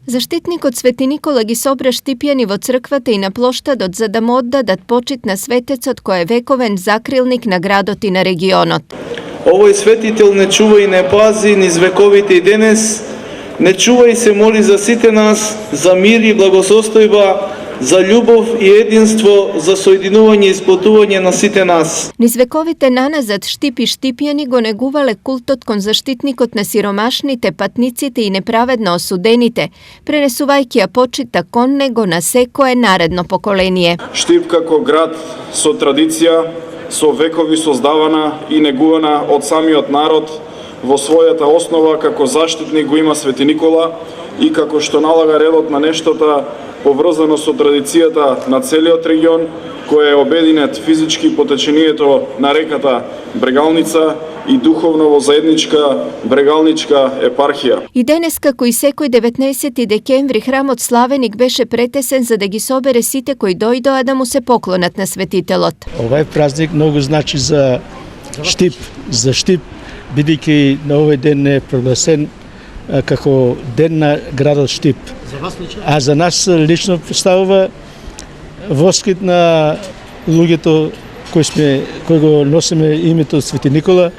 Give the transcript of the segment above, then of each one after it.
Zaštitnik od Sveti Nikola ги собра Štipjani во црквата и на плоштадот за да му оддадат почит на светецот кој е вековен закрилник на градот и на регионот. Овој светител не чува и не пази низ вековите и денес, не чува и се моли за сите нас, за мир и благосостојба, за љубов и единство, за соединување и сплотување на сите нас. Низ вековите наназад Štip и Štipјани го негувале култот кон заштитникот на сиромашните, патниците и неправедно осудените, пренесувајќи ја почита кон него на секое наредно поколение. Štip како град со традиција, со векови создавана и негувана од самиот народ, во својата основа како заштитник го има Свети Никола и како што налага редот на нештата поврзано со традицијата на целиот регион, кој е обединет физички по течението на реката Брегалница и духовно во заедничка Брегалничка епархија. И денес, како и секој 19 декември, храмот Славеник беше претесен за да ги собере сите кои дојдоа да му се поклонат на светителот. Овај празник многу значи за Štip, бидејќи на овој ден е прогласен како ден на градот Štip. За вас лично? А за нас лично представува воскрет на луѓето кои го носиме името Свети Никола.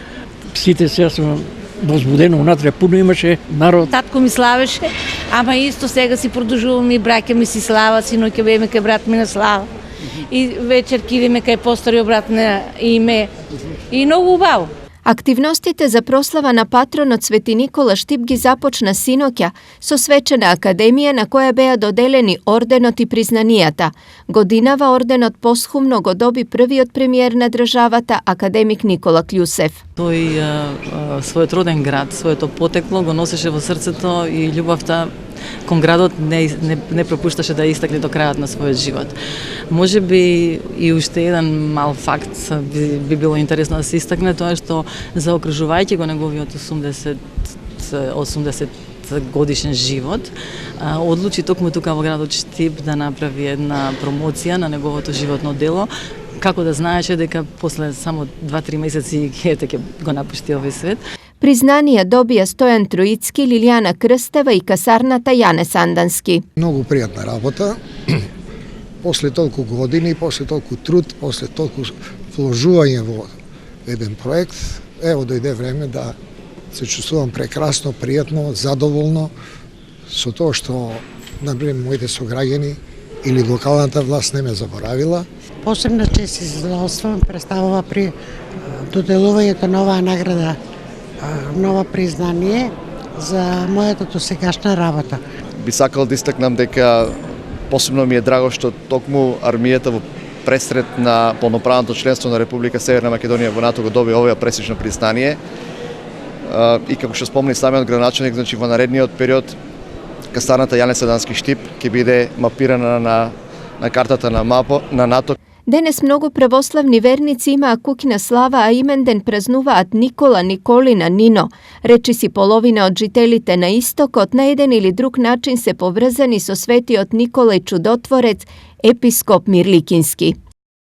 Сите сега сум возбудено, унатре пуно имаше народ. Татко ми славеше, ама исто сега си продолжуваме и браќа ми си слава, синоќа беме кај брат ми на слава. И вечер кидеме кај постариот брат на име. И многу убаво. Активностите за прослава на патронот Свети Никола Štip ги започна синоќа со свечена академија на која беа доделени орденот и признанијата. Годинава орденот посхумно го доби првиот премиер на државата, академик Никола Кљусев. Тој својот роден град, своето потекло го носеше во срцето и љубовта кон градот не пропушташе да истакне до крајот на својот живот. Може би и уште еден мал факт би било интересно да се истакне, тоа што заокружувајќи го неговиот 80 годишен живот, одлучи токму тука во градот Štip да направи една промоција на неговото животно дело, како да знаеше дека после само 2-3 месеци ќе го напушти овој свет. Признанија добија Стојан Троицки, Лилијана Крстева и касарната Јане Сандански. Многу пријатна работа. После толку години, после толку труд, после толку вложување во еден проект, ево дојде време да се чувствувам прекрасно, пријатно, задоволно со тоа што, например, моите сограѓани или локалната власт не ме заборавила. Посебна чест и задоволство представува при доделувањето на оваа награда, нова признание за мојата досегашна работа. Би сакал да истакнам дека посебно ми е драго што токму армијата во пресред на полноправното членство на Република Северна Македонија во НАТО го доби овој пресечно признание. И како што спомни самиот градоначелник, значи во наредниот период касарната Јане Сандански Štip ќе биде мапирана на картата на НАТО. Денес многу православни верници имаа куќна слава, а именден празнуваат Никола, Николина, Нино. Речиси половина од жителите на истокот на еден или друг начин се поврзани со светиот Николај Чудотворец, епископ Мирликински.